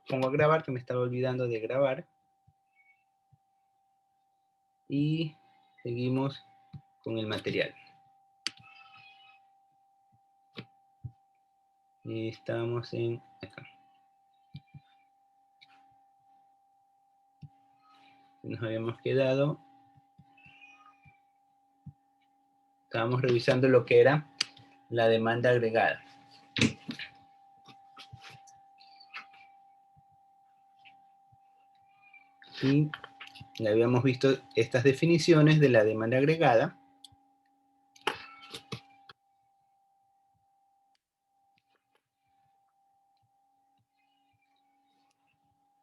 Pongo a grabar, que me estaba olvidando de grabar. Y seguimos con el material. Y estamos en acá. Nos habíamos quedado. Estábamos revisando lo que era la demanda agregada. Y ya habíamos visto estas definiciones de la demanda agregada.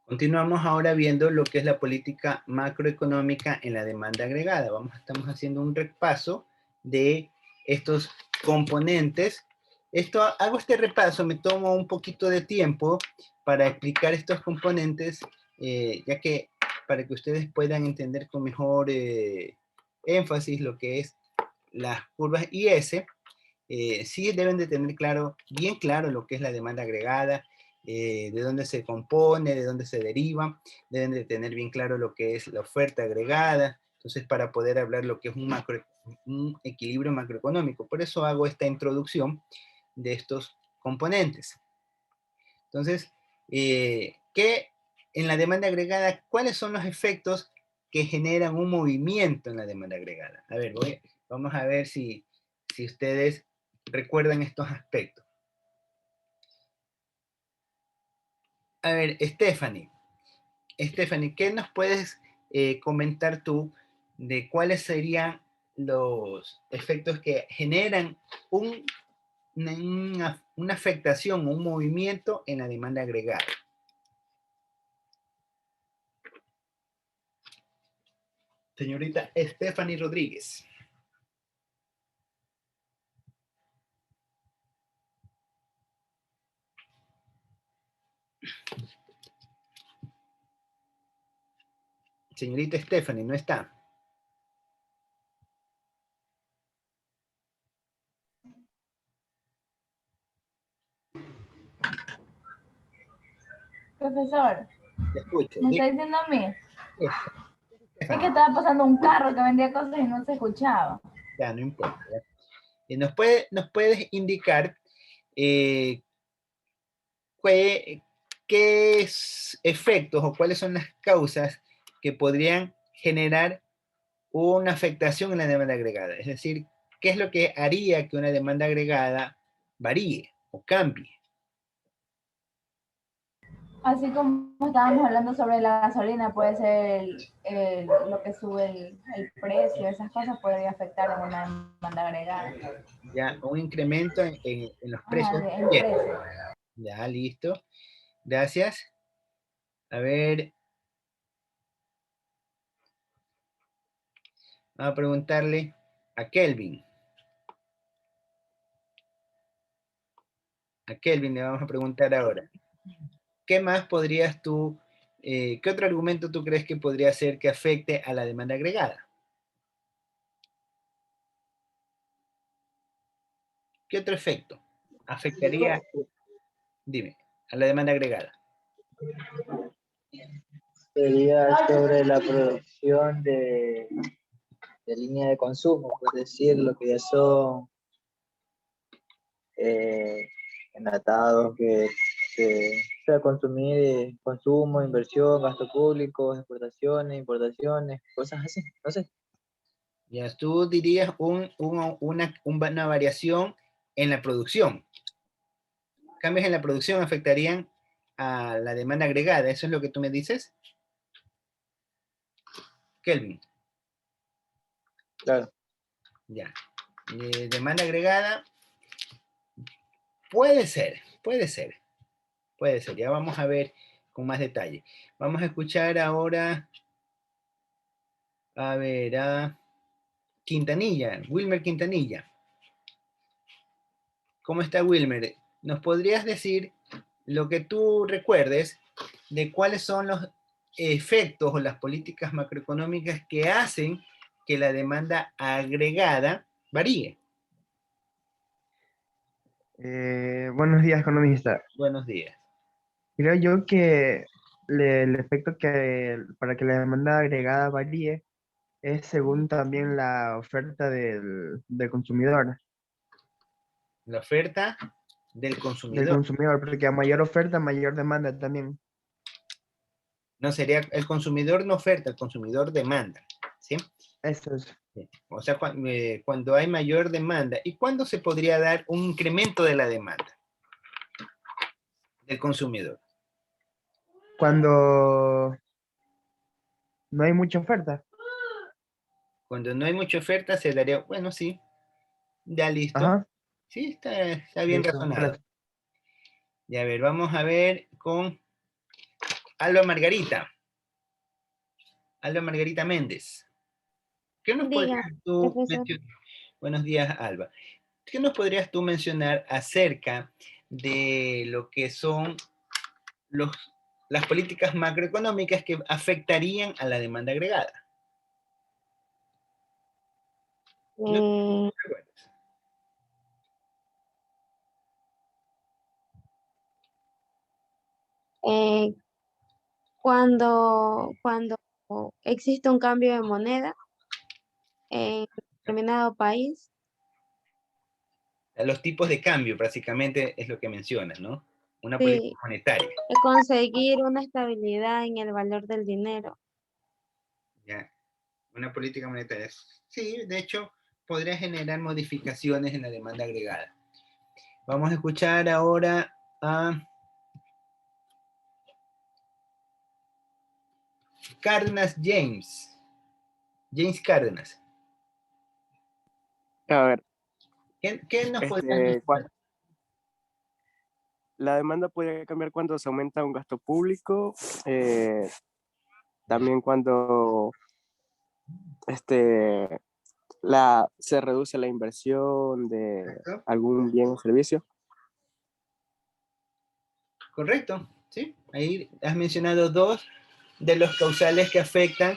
Continuamos ahora viendo lo que es la política macroeconómica en la demanda agregada. Estamos haciendo un repaso de estos componentes. Hago este repaso, me tomo un poquito de tiempo para explicar estos componentes, ya que para que ustedes puedan entender con mejor énfasis lo que es las curvas IS, sí deben de tener bien claro lo que es la demanda agregada, de dónde se compone, de dónde se deriva, deben de tener bien claro lo que es la oferta agregada, entonces para poder hablar lo que es un equilibrio macroeconómico. Por eso hago esta introducción de estos componentes. Entonces, ¿qué en la demanda agregada, cuáles son los efectos que generan un movimiento en la demanda agregada? A ver, vamos a ver si ustedes recuerdan estos aspectos. A ver, Stephanie, ¿qué nos puedes comentar tú de cuáles serían los efectos que generan una afectación, un movimiento en la demanda agregada? Señorita Stephanie Rodríguez. Señorita Stephanie, ¿no está? Profesor, Te escucho. ¿me está diciendo a mí? Sí, Es que estaba pasando un carro que vendía cosas y no se escuchaba. ya, no importa. ¿Ya? ¿Nos puedes indicar qué efectos o cuáles son las causas que podrían generar una afectación en la demanda agregada? Es decir, ¿qué es lo que haría que una demanda agregada varíe o cambie? Así como estábamos hablando sobre la gasolina, puede ser lo que sube el precio, esas cosas podría afectar en una demanda agregada. Ya, un incremento en los precios. Ajá, el Bien, precio. ya, listo. Gracias. A ver, vamos a preguntarle a Kelvin. A Kelvin le vamos a preguntar ahora. ¿Qué más podrías tú, qué otro argumento tú crees que podría ser que afecte a la demanda agregada? ¿Qué otro efecto afectaría, dime, a la demanda agregada? Sería sobre la producción de línea de consumo, es decir, lo que ya son enlatados que sea consumir, consumo, inversión, gasto público, exportaciones, importaciones, cosas así, no sé. Ya, tú dirías una variación en la producción. Cambios en la producción afectarían a la demanda agregada. ¿Eso es lo que tú me dices? Kelvin. Claro. Ya. Demanda agregada. Puede ser, puede ser. Puede ser. Ya vamos a ver con más detalle. Vamos a escuchar ahora, a ver, a Quintanilla, Wilmer Quintanilla. ¿Cómo está Wilmer? ¿Nos podrías decir lo que tú recuerdes de cuáles son los efectos o las políticas macroeconómicas que hacen que la demanda agregada varíe? Buenos días, economista. Buenos días. Creo yo que el efecto que para que la demanda agregada varíe es según también la oferta del consumidor. La oferta del Del consumidor. consumidor, porque a mayor oferta, mayor demanda también. No sería el consumidor no oferta, el consumidor demanda. ¿Sí? Eso es. Sí. O sea, cuando hay mayor demanda. ¿Y cuándo se podría dar un incremento de la demanda del consumidor? Cuando no hay mucha oferta. Cuando no hay mucha oferta, se daría, bueno, sí, ya listo. Ajá, Sí, está bien listo, razonado. correcto. Y a ver, vamos a ver con Alba Margarita. Alba Margarita Méndez. ¿Qué nos Diga, podrías tú profesor. mencionar? Buenos días, Alba. ¿Qué nos podrías tú mencionar acerca de lo que son los, las políticas macroeconómicas que afectarían a la demanda agregada? No te Eh, acuerdas. eh, cuando existe un cambio de moneda en determinado país, Los tipos de cambio, básicamente, es lo que mencionas, ¿no? Una política sí, monetaria. conseguir una estabilidad en el valor del dinero. ¿Ya? Una política monetaria. Sí, de hecho, podría generar modificaciones en la demanda agregada. Vamos a escuchar ahora a Cárdenas James. James Cárdenas. A ver, ¿Qué nos podrías mencionar? la demanda puede cambiar cuando se aumenta un gasto público, también cuando este, se reduce la inversión de algún bien o servicio. Correcto, ¿sí? Ahí has mencionado dos de los causales que afectan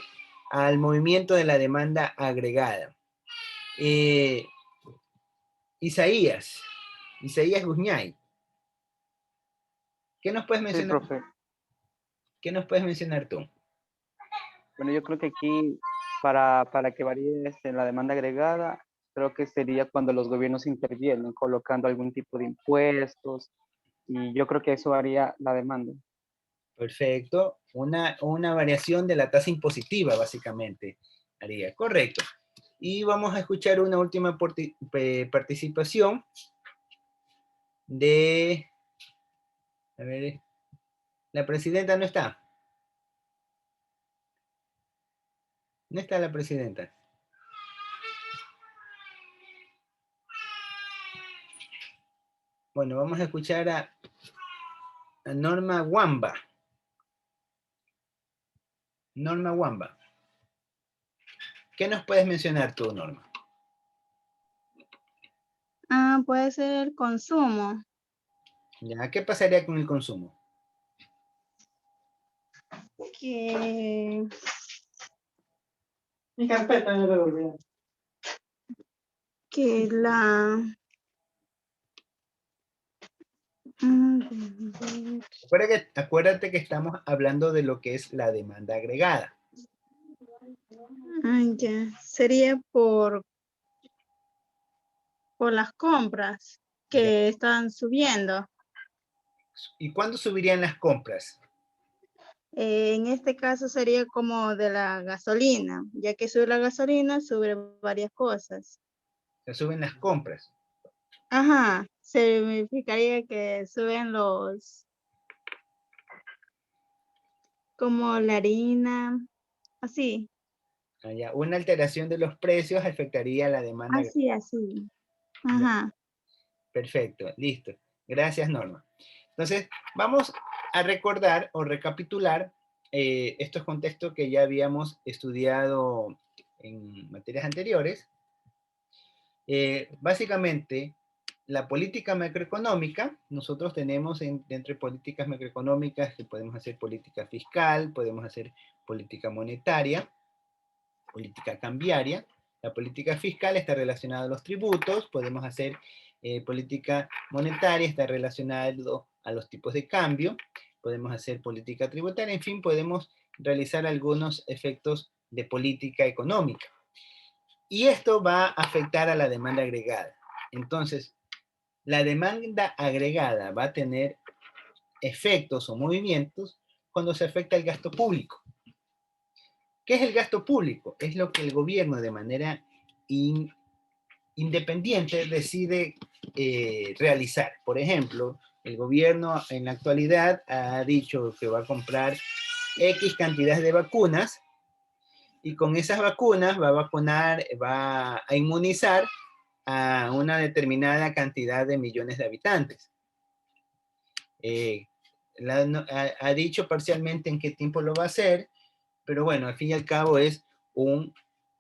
al movimiento de la demanda agregada. Isaías Guzñay, ¿qué nos puedes Sí, mencionar? profe. ¿Qué nos puedes mencionar tú? Bueno, yo creo que aquí, para que varíe la demanda agregada, creo que sería cuando los gobiernos intervienen, colocando algún tipo de impuestos, y yo creo que eso haría la demanda. Perfecto. Una variación de la tasa impositiva, básicamente, haría. Correcto. Y vamos a escuchar una última participación de... A ver, la presidenta no está. No está la presidenta. Bueno, vamos a escuchar a Norma Wamba. Norma Wamba. ¿Qué nos puedes mencionar tú, Norma? Puede ser el consumo, ¿Ya? ¿Qué pasaría con el consumo? que, Mi carpeta no lo olvidé. que la... Acuérdate que estamos hablando de lo que es la demanda agregada. ya. Sería por las compras ¿Ya? que están subiendo. ¿Y cuándo subirían las compras? En este caso sería como de la gasolina, ya que sube la gasolina, sube varias cosas. Se suben las compras. Ajá, significaría que suben como la harina, así, ¿Ya? Una alteración de los precios afectaría la demanda agregada. así. Ajá. Perfecto, listo. Gracias, Norma. Entonces, vamos a recordar o recapitular estos contextos que ya habíamos estudiado en materias anteriores. Básicamente, la política macroeconómica, nosotros tenemos dentro de políticas macroeconómicas que podemos hacer política fiscal, podemos hacer política monetaria, política cambiaria. La política fiscal está relacionada a los tributos, podemos hacer política monetaria, está relacionada a los tipos de cambio. podemos hacer política tributaria, en fin, podemos realizar algunos efectos de política económica. Y esto va a afectar a la demanda agregada. Entonces, la demanda agregada va a tener efectos o movimientos cuando se afecta el gasto público. ¿Qué es el gasto público? Es lo que el gobierno de manera independiente decide realizar. Por ejemplo, el gobierno en la actualidad ha dicho que va a comprar X cantidad de vacunas y con esas vacunas va a vacunar, va a inmunizar a una determinada cantidad de millones de habitantes. Ha dicho parcialmente en qué tiempo lo va a hacer, pero bueno, al fin y al cabo es un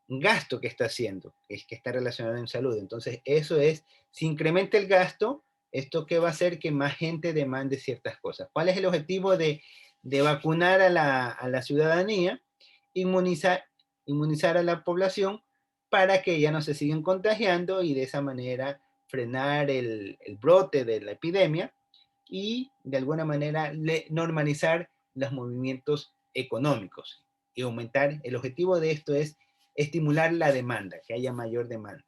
gasto que está haciendo, es que está relacionado en salud. Entonces, eso es, si incrementa el gasto, ¿esto qué va a hacer? Que más gente demande ciertas cosas. ¿Cuál es el objetivo de vacunar a la ciudadanía? Inmunizar a la población para que ya no se sigan contagiando y de esa manera frenar el brote de la epidemia y de alguna manera normalizar los movimientos económicos y aumentar. El objetivo de esto es estimular la demanda, que haya mayor demanda.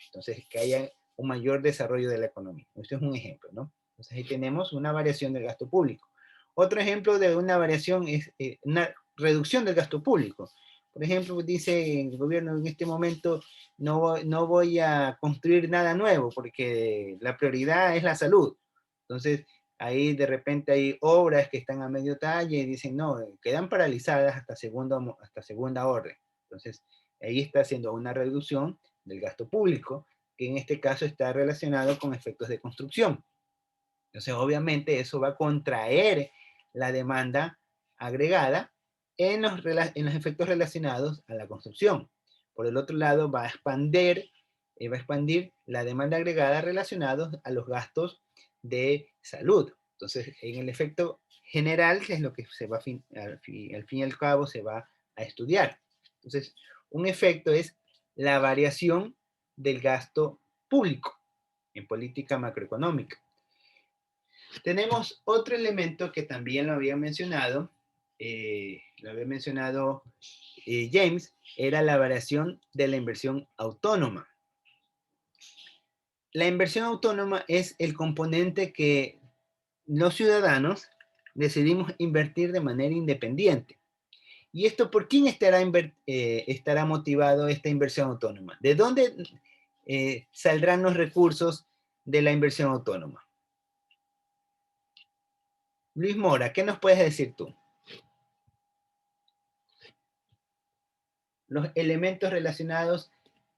Entonces, que haya un mayor desarrollo de la economía. Esto es un ejemplo, ¿no? Entonces, ahí tenemos una variación del gasto público. Otro ejemplo de una variación es una reducción del gasto público. Por ejemplo, dice el gobierno en este momento, no voy a construir nada nuevo porque la prioridad es la salud. Entonces, ahí de repente hay obras que están a medio talle y dicen, no, quedan paralizadas hasta segunda orden. Entonces, ahí está haciendo una reducción del gasto público, que en este caso está relacionado con efectos de construcción. Entonces, obviamente, eso va a contraer la demanda agregada en los efectos relacionados a la construcción. Por el otro lado, va a expandir la demanda agregada relacionada a los gastos de salud. Entonces, en el efecto general, que es lo que se va al fin y al cabo se va a estudiar. Entonces, un efecto es la variación del gasto público en política macroeconómica. Tenemos otro elemento que también lo había mencionado James, era la variación de la inversión autónoma. La inversión autónoma es el componente que los ciudadanos decidimos invertir de manera independiente. ¿Y esto por quién estará motivado esta inversión autónoma? ¿De dónde saldrán los recursos de la inversión autónoma? Luis Mora, ¿qué nos puedes decir tú? Los elementos relacionados,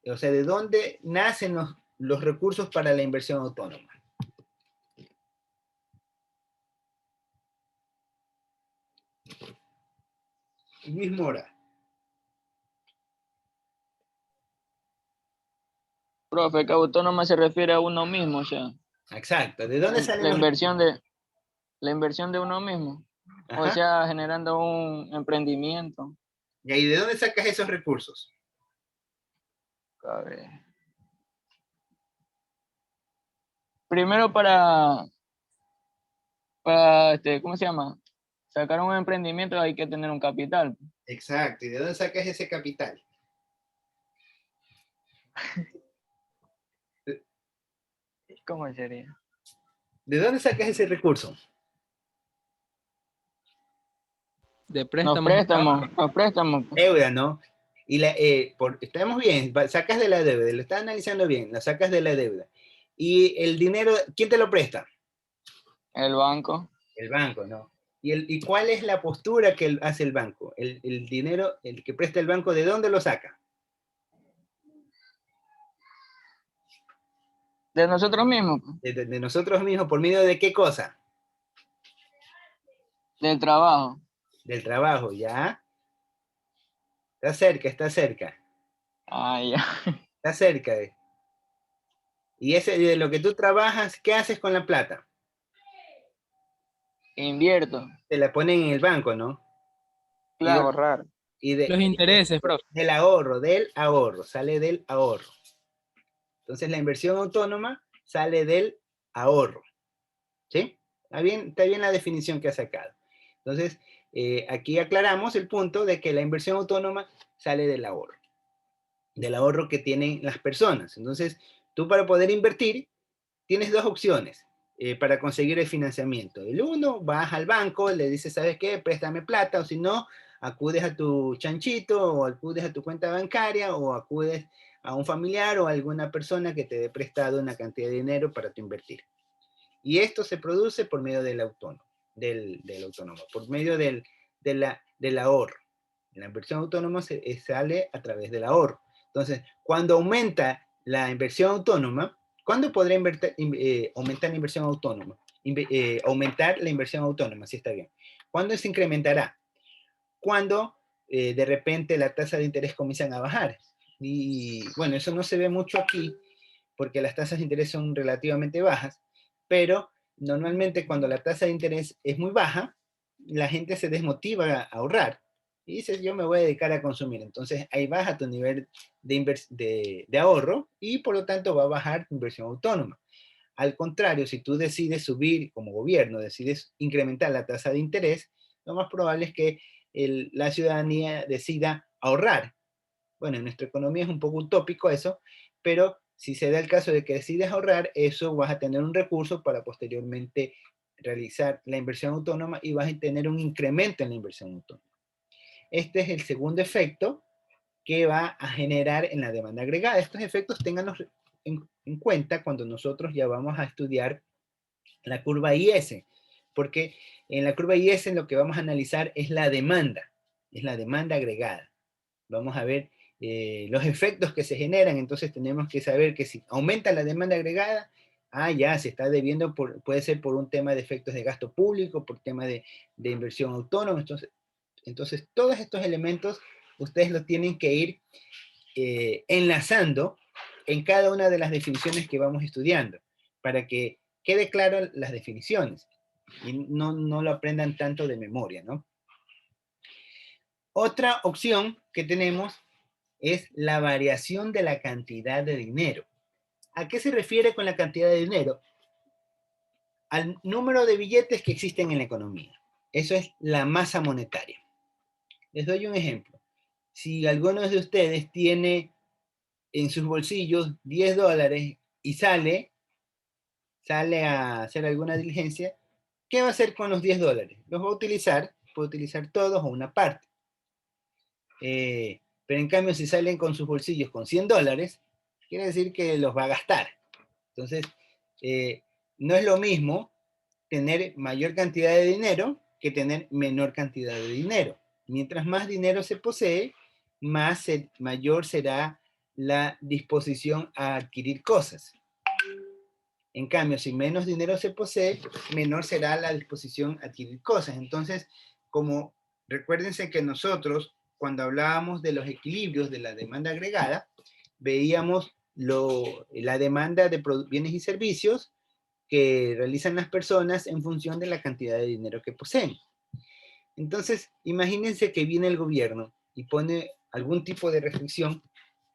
o sea, ¿de dónde nacen los recursos para la inversión autónoma? Luis Mora. Profe, que autónoma se refiere a uno mismo, o sea. Exacto. ¿De dónde salen la inversión de uno mismo? Ajá. O sea, generando un emprendimiento. ¿Y ahí de dónde sacas esos recursos? A ver. Primero para ¿cómo se llama? Sacar un emprendimiento hay que tener un capital. Exacto. ¿Y de dónde sacas ese capital? ¿Cómo sería? ¿De dónde sacas ese recurso? De préstamos. Los préstamos. Deuda, ¿no? Y estamos bien, sacas de la deuda, lo estás analizando bien, la sacas de la deuda. Y el dinero, ¿quién te lo presta? El banco. El banco, ¿no? ¿Y cuál es la postura que hace el banco? El dinero, el que presta el banco, ¿de dónde lo saca? De nosotros mismos. De nosotros mismos, ¿por medio de qué cosa? Del trabajo. Del trabajo, ¿ya? Está cerca. Ah, ya. Está cerca. Y ese de lo que tú trabajas, ¿qué haces con la plata? Invierto. Te la ponen en el banco, ¿no? Claro, ahorrar. Los intereses, profe. Del ahorro, sale del ahorro. Entonces la inversión autónoma sale del ahorro. ¿Sí? Está bien la definición que ha sacado. Entonces, aquí aclaramos el punto de que la inversión autónoma sale del ahorro que tienen las personas. Entonces, tú para poder invertir, tienes dos opciones para conseguir el financiamiento. El uno, vas al banco, le dices, ¿sabes qué? Préstame plata, o si no, acudes a tu chanchito, o acudes a tu cuenta bancaria, o acudes a un familiar o a alguna persona que te dé prestado una cantidad de dinero para tu invertir. Y esto se produce por medio del autónomo, del autónomo, por medio del ahorro. La inversión autónoma sale a través del ahorro. Entonces, cuando aumenta la inversión autónoma, ¿cuándo podrá aumentar la inversión autónoma? Aumentar la inversión autónoma, sí está bien. ¿Cuándo se incrementará? Cuando de repente la tasa de interés comienzan a bajar. Y bueno, eso no se ve mucho aquí, porque las tasas de interés son relativamente bajas, pero normalmente cuando la tasa de interés es muy baja, la gente se desmotiva a ahorrar y dices, yo me voy a dedicar a consumir. Entonces ahí baja tu nivel de ahorro y por lo tanto va a bajar tu inversión autónoma. Al contrario, si tú decides subir como gobierno, decides incrementar la tasa de interés, lo más probable es que la ciudadanía decida ahorrar. Bueno, en nuestra economía es un poco utópico eso, pero si se da el caso de que decides ahorrar, eso vas a tener un recurso para posteriormente realizar la inversión autónoma y vas a tener un incremento en la inversión autónoma. Este es el segundo efecto que va a generar en la demanda agregada. Estos efectos ténganlos en cuenta cuando nosotros ya vamos a estudiar la curva IS, porque en la curva IS lo que vamos a analizar es la demanda agregada. Vamos a ver los efectos que se generan, entonces tenemos que saber que si aumenta la demanda agregada, ya se está debiendo, puede ser por un tema de efectos de gasto público, por tema de inversión autónoma, entonces todos estos elementos ustedes los tienen que ir enlazando en cada una de las definiciones que vamos estudiando, para que quede claro las definiciones y no lo aprendan tanto de memoria, ¿no? Otra opción que tenemos es la variación de la cantidad de dinero. ¿A qué se refiere con la cantidad de dinero? Al número de billetes que existen en la economía. Eso es la masa monetaria. Les doy un ejemplo. Si alguno de ustedes tiene en sus bolsillos 10 dólares y sale a hacer alguna diligencia, ¿qué va a hacer con los 10 dólares? Los va a utilizar, puede utilizar todos o una parte. Pero en cambio, si salen con sus bolsillos con 100 dólares, quiere decir que los va a gastar. Entonces, no es lo mismo tener mayor cantidad de dinero que tener menor cantidad de dinero. Mientras más dinero se posee, mayor será la disposición a adquirir cosas. En cambio, si menos dinero se posee, menor será la disposición a adquirir cosas. Entonces, recuérdense que nosotros, cuando hablábamos de los equilibrios de la demanda agregada, veíamos la demanda de bienes y servicios que realizan las personas en función de la cantidad de dinero que poseen. Entonces, imagínense que viene el gobierno y pone algún tipo de restricción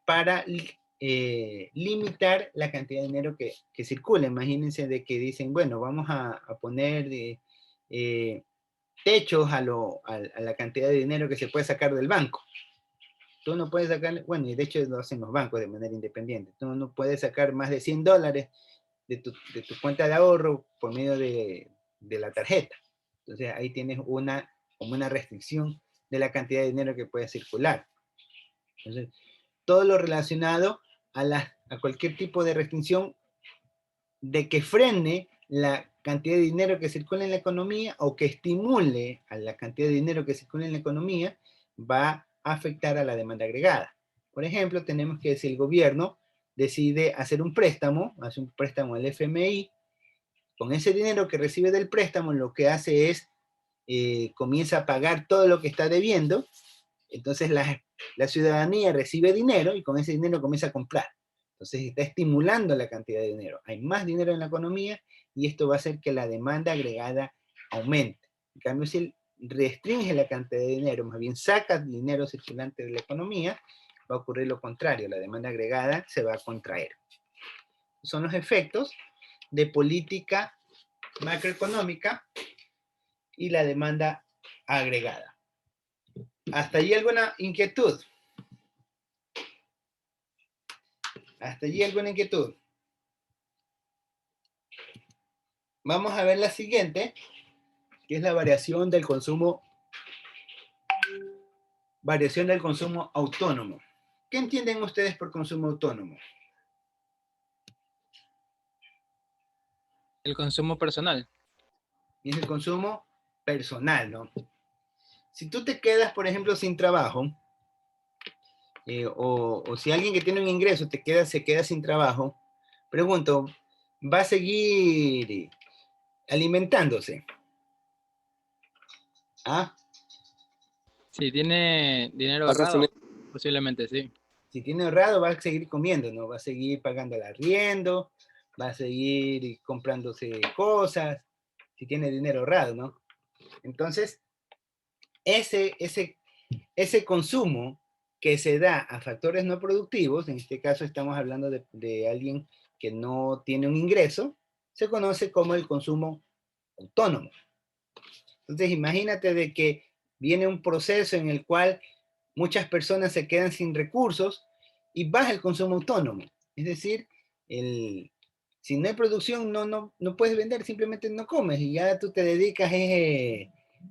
para limitar la cantidad de dinero que circula. Imagínense de que dicen, bueno, vamos a poner techos a la cantidad de dinero que se puede sacar del banco. Tú no puedes sacar, bueno, y de hecho lo hacen los bancos de manera independiente. Tú no puedes sacar más de 100 dólares de tu cuenta de ahorro por medio de la tarjeta. Entonces ahí tienes como una restricción de la cantidad de dinero que puede circular. Entonces, todo lo relacionado a cualquier tipo de restricción de que frene la cantidad de dinero que circula en la economía o que estimule a la cantidad de dinero que circula en la economía va a afectar a la demanda agregada. Por ejemplo, tenemos que si el gobierno decide hacer un préstamo, hace un préstamo al FMI, con ese dinero que recibe del préstamo lo que hace es comienza a pagar todo lo que está debiendo, entonces la ciudadanía recibe dinero y con ese dinero comienza a comprar. Entonces está estimulando la cantidad de dinero. Hay más dinero en la economía y esto va a hacer que la demanda agregada aumente. En cambio, si restringe la cantidad de dinero, más bien saca dinero circulante de la economía, va a ocurrir lo contrario. La demanda agregada se va a contraer. Son los efectos de política macroeconómica y la demanda agregada. ¿Hasta allí alguna inquietud? ¿Hasta allí alguna inquietud? Vamos a ver la siguiente, que es la variación del consumo autónomo. ¿Qué entienden ustedes por consumo autónomo? El consumo personal. Es el consumo personal, ¿no? Si tú te quedas, por ejemplo, sin trabajo, o si alguien que tiene un ingreso se queda sin trabajo, pregunto, ¿va a seguir alimentándose? ¿Ah? Si tiene dinero Va a ahorrado, consumir. posiblemente sí. Si tiene ahorrado, va a seguir comiendo, ¿no? Va a seguir pagando el arriendo, va a seguir comprándose cosas, si tiene dinero ahorrado, ¿no? Entonces, ese consumo que se da a factores no productivos, en este caso estamos hablando de alguien que no tiene un ingreso, se conoce como el consumo autónomo. Entonces, imagínate de que viene un proceso en el cual muchas personas se quedan sin recursos y baja el consumo autónomo. Es decir, si no hay producción, no puedes vender, simplemente no comes y ya tú te dedicas,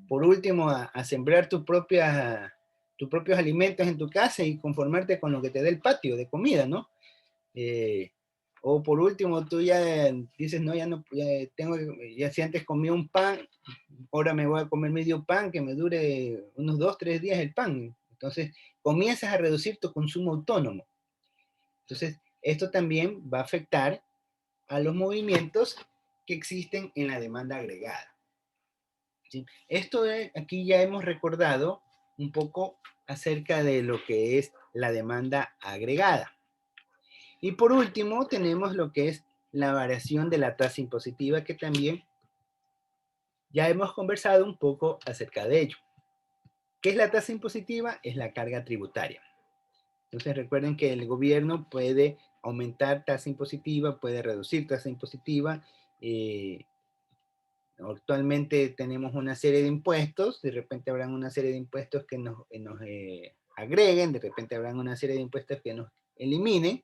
por último, a sembrar tus propios alimentos en tu casa y conformarte con lo que te dé el patio de comida, ¿no? O por último, tú ya dices, no, ya si antes comía un pan, ahora me voy a comer medio pan que me dure unos 2, 3 días el pan. Entonces, comienzas a reducir tu consumo autónomo. Entonces, esto también va a afectar a los movimientos que existen en la demanda agregada. ¿Sí? Aquí ya hemos recordado un poco acerca de lo que es la demanda agregada. Y por último, tenemos lo que es la variación de la tasa impositiva, que también ya hemos conversado un poco acerca de ello. ¿Qué es la tasa impositiva? Es la carga tributaria. Entonces recuerden que el gobierno puede aumentar tasa impositiva, puede reducir tasa impositiva. Actualmente tenemos una serie de impuestos, de repente habrán una serie de impuestos que nos agreguen, de repente habrán una serie de impuestos que nos eliminen.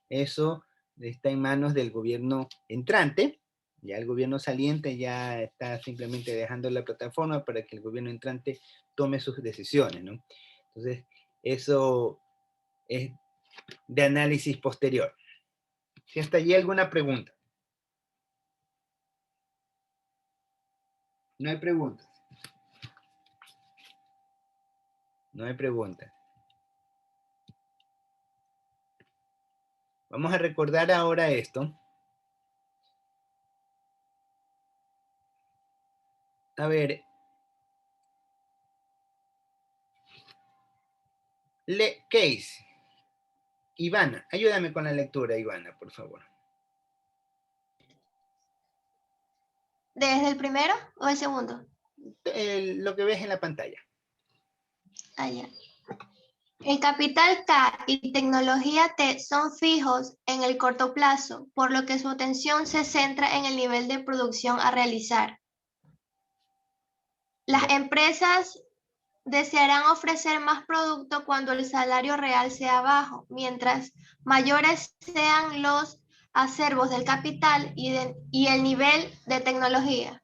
Eso está en manos del gobierno entrante. Ya el gobierno saliente ya está simplemente dejando la plataforma para que el gobierno entrante tome sus decisiones, ¿no? Entonces, eso es de análisis posterior. Si hasta allí alguna pregunta. No hay preguntas. No hay preguntas. Vamos a recordar ahora esto. A ver. Case. Ivana, ayúdame con la lectura, Ivana, por favor. ¿Desde el primero o el segundo? Lo que ves en la pantalla. Ah, ya. El capital K y tecnología T son fijos en el corto plazo, por lo que su atención se centra en el nivel de producción a realizar. Las empresas desearán ofrecer más producto cuando el salario real sea bajo, mientras mayores sean los acervos del capital y el nivel de tecnología.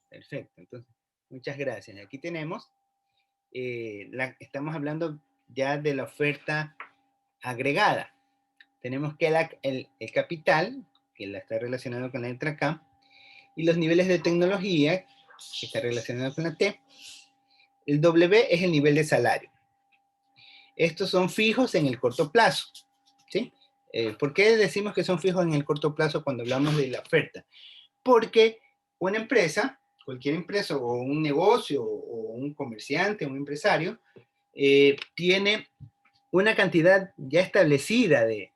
Perfecto, entonces, muchas gracias. Aquí tenemos, estamos hablando ya de la oferta agregada. Tenemos que el capital, que está relacionado con la letra K, y los niveles de tecnología, que está relacionado con la T. El W es el nivel de salario. Estos son fijos en el corto plazo, ¿sí? ¿Por qué decimos que son fijos en el corto plazo cuando hablamos de la oferta? Porque una empresa, cualquier empresa o un negocio o un comerciante, un empresario, tiene una cantidad ya establecida de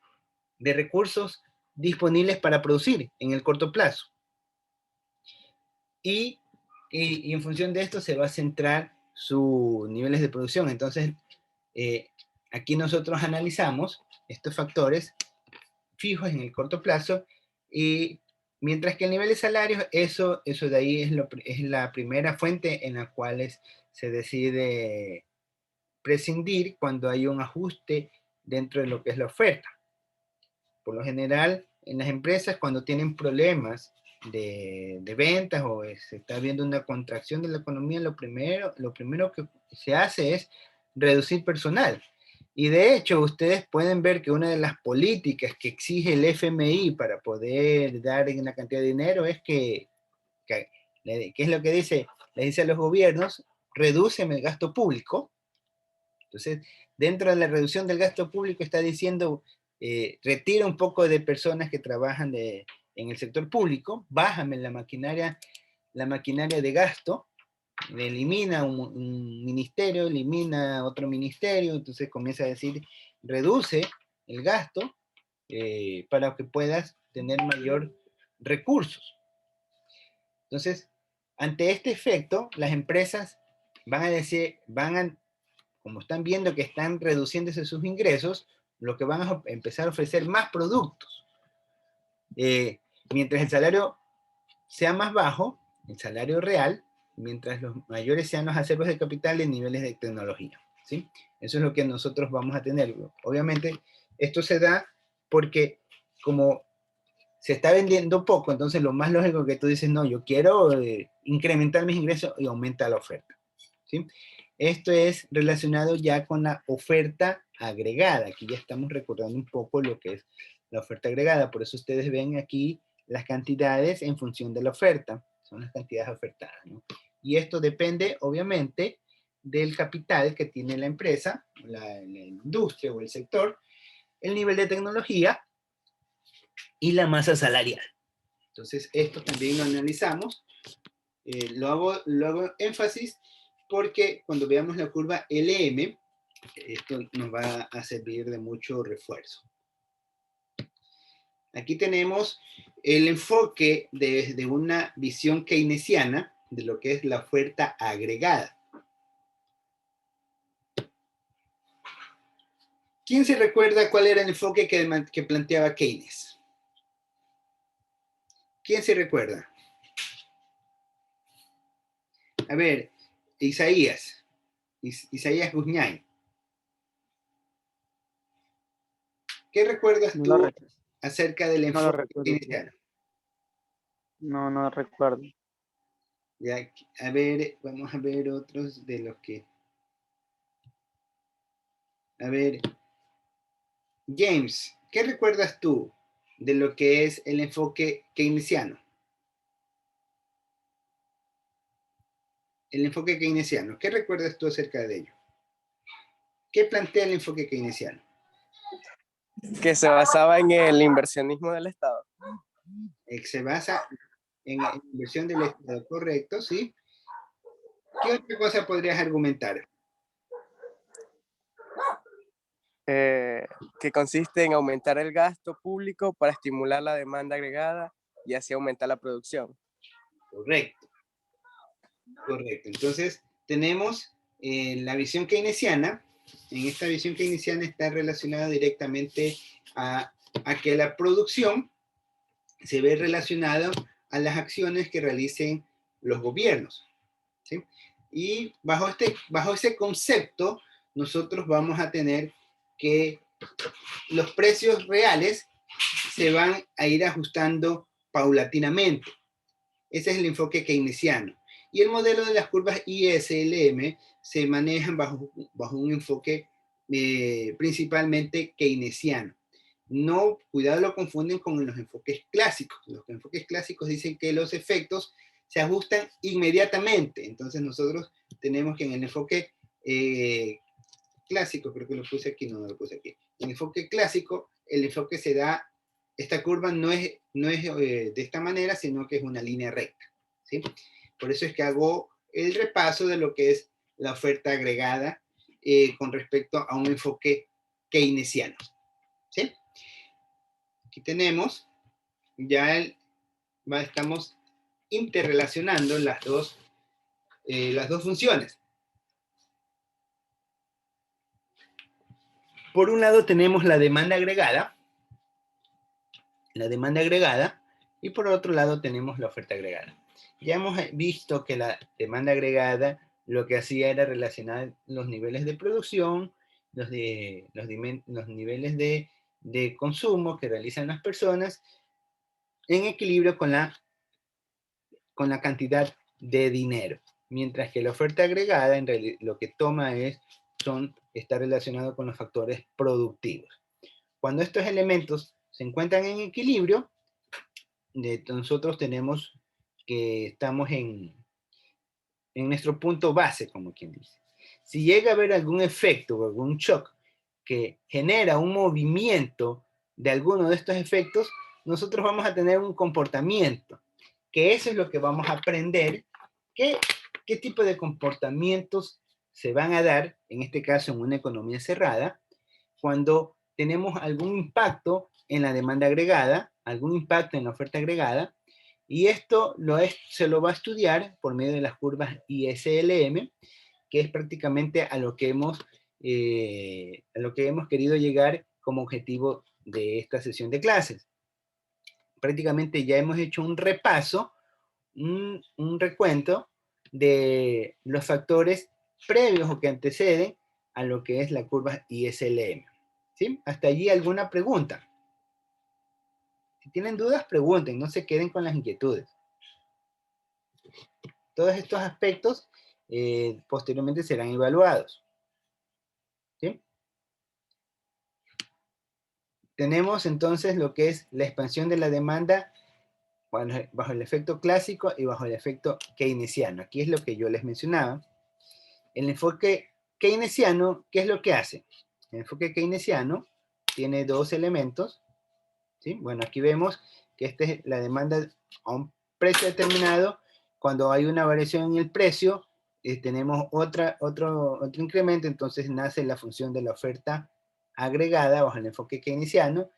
recursos disponibles para producir en el corto plazo. Y en función de esto se va a centrar sus niveles de producción. Entonces, aquí nosotros analizamos estos factores fijos en el corto plazo, y mientras que el nivel de salarios, eso de ahí es la primera fuente en la cual se decide prescindir cuando hay un ajuste dentro de lo que es la oferta. Por lo general, en las empresas, cuando tienen problemas de ventas o se está viendo una contracción de la economía, lo primero que se hace es reducir personal. Y de hecho, ustedes pueden ver que una de las políticas que exige el FMI para poder dar una cantidad de dinero es ¿qué es lo que dice? Le dice a los gobiernos, redúceme el gasto público. Entonces, dentro de la reducción del gasto público está diciendo, retira un poco de personas que trabajan en el sector público, bájame la maquinaria de gasto, elimina un ministerio, elimina otro ministerio, entonces comienza a decir, reduce el gasto para que puedas tener mayor recursos. Entonces, ante este efecto, las empresas van a decir, como están viendo que están reduciéndose sus ingresos, lo que van a empezar a ofrecer más productos. Mientras el salario sea más bajo, el salario real, mientras los mayores sean los acervos de capital de niveles de tecnología, ¿sí? Eso es lo que nosotros vamos a tener. Obviamente, esto se da porque como se está vendiendo poco, entonces lo más lógico que tú dices, no, yo quiero incrementar mis ingresos y aumenta la oferta, ¿sí? Esto es relacionado ya con la oferta agregada. Aquí ya estamos recordando un poco lo que es la oferta agregada. Por eso ustedes ven aquí las cantidades en función de la oferta. Son las cantidades ofertadas, ¿no? Y esto depende, obviamente, del capital que tiene la empresa, la industria o el sector, el nivel de tecnología y la masa salarial. Entonces, esto también lo analizamos. Lo hago énfasis porque cuando veamos la curva LM, esto nos va a servir de mucho refuerzo. Aquí tenemos el enfoque desde una visión keynesiana de lo que es la oferta agregada. ¿Quién se recuerda cuál era el enfoque que planteaba Keynes? ¿Quién se recuerda? A ver, Isaías Guzñay. ¿Qué recuerdas tú acerca del enfoque keynesiano? No recuerdo. Ya, a ver, vamos a ver otros de los que... A ver, James, ¿qué recuerdas tú de lo que es el enfoque keynesiano? El enfoque keynesiano, ¿qué recuerdas tú acerca de ello? ¿Qué plantea el enfoque keynesiano? Que se basaba en el inversionismo del Estado. Se basa en la inversión del Estado, correcto, ¿sí? ¿Qué otra cosa podrías argumentar? Que consiste en aumentar el gasto público para estimular la demanda agregada y así aumentar la producción. Correcto. Correcto. Entonces, tenemos la visión keynesiana. En esta visión keynesiana está relacionada directamente a que la producción se ve relacionada a las acciones que realicen los gobiernos, ¿sí? Y bajo ese concepto, nosotros vamos a tener que los precios reales se van a ir ajustando paulatinamente. Ese es el enfoque keynesiano. Y el modelo de las curvas ISLM se manejan bajo un enfoque principalmente keynesiano. No, cuidado, lo confunden con los enfoques clásicos. Los enfoques clásicos dicen que los efectos se ajustan inmediatamente. Entonces nosotros tenemos que en el enfoque clásico, creo que lo puse aquí, no lo puse aquí. En el enfoque clásico, el enfoque se da, esta curva no es de esta manera, sino que es una línea recta, ¿sí? Por eso es que hago el repaso de lo que es la oferta agregada con respecto a un enfoque keynesiano, ¿sí? Aquí tenemos, ya estamos interrelacionando las dos funciones. Por un lado tenemos la demanda agregada, y por otro lado tenemos la oferta agregada. Ya hemos visto que la demanda agregada lo que hacía era relacionar los niveles de producción, los niveles de consumo que realizan las personas en equilibrio con la cantidad de dinero. Mientras que la oferta agregada en realidad lo que toma está relacionado con los factores productivos. Cuando estos elementos se encuentran en equilibrio, nosotros tenemos que estamos en nuestro punto base, como quien dice. Si llega a haber algún efecto o algún shock que genera un movimiento de alguno de estos efectos, nosotros vamos a tener un comportamiento, que eso es lo que vamos a aprender, qué tipo de comportamientos se van a dar, en este caso en una economía cerrada, cuando tenemos algún impacto en la demanda agregada, algún impacto en la oferta agregada, y esto se lo va a estudiar por medio de las curvas ISLM, que es prácticamente a lo que hemos querido llegar como objetivo de esta sesión de clases. Prácticamente ya hemos hecho un repaso, un recuento de los factores previos o que anteceden a lo que es la curva ISLM. ¿Sí? ¿Hasta allí alguna pregunta? Si tienen dudas, pregunten, no se queden con las inquietudes. Todos estos aspectos posteriormente serán evaluados. ¿Sí? Tenemos entonces lo que es la expansión de la demanda bajo el efecto clásico y bajo el efecto keynesiano. Aquí es lo que yo les mencionaba. El enfoque keynesiano, ¿qué es lo que hace? El enfoque keynesiano tiene dos elementos. ¿Sí? Bueno, aquí vemos que esta es la demanda a un precio determinado. Cuando hay una variación en el precio, tenemos otro incremento, entonces nace la función de la oferta agregada bajo el enfoque keynesiano.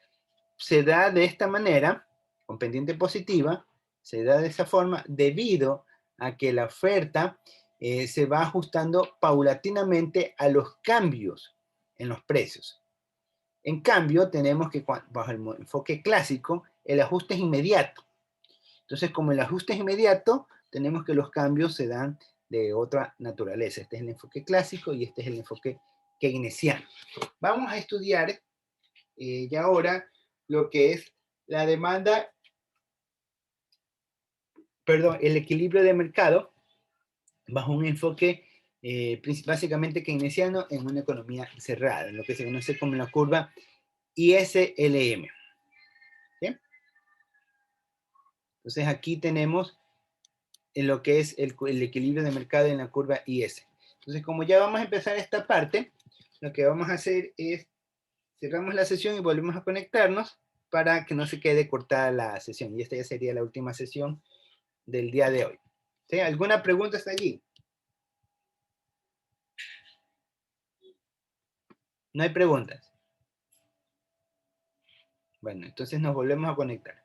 Se da de esta manera, con pendiente positiva, se da de esa forma debido a que la oferta se va ajustando paulatinamente a los cambios en los precios. En cambio, tenemos que bajo el enfoque clásico, el ajuste es inmediato. Entonces, como el ajuste es inmediato, tenemos que los cambios se dan de otra naturaleza. Este es el enfoque clásico y este es el enfoque keynesiano. Vamos a estudiar ya ahora lo que es la demanda, el equilibrio de mercado bajo un enfoque básicamente keynesiano en una economía cerrada, lo que se conoce como la curva ISLM. ¿Bien? Entonces aquí tenemos lo que es el equilibrio de mercado en la curva IS. Entonces, como ya vamos a empezar esta parte, lo que vamos a hacer es cerramos la sesión y volvemos a conectarnos para que no se quede cortada la sesión. Y esta ya sería la última sesión del día de hoy. ¿Sí? ¿Alguna pregunta hasta allí? ¿No hay preguntas? Bueno, entonces nos volvemos a conectar.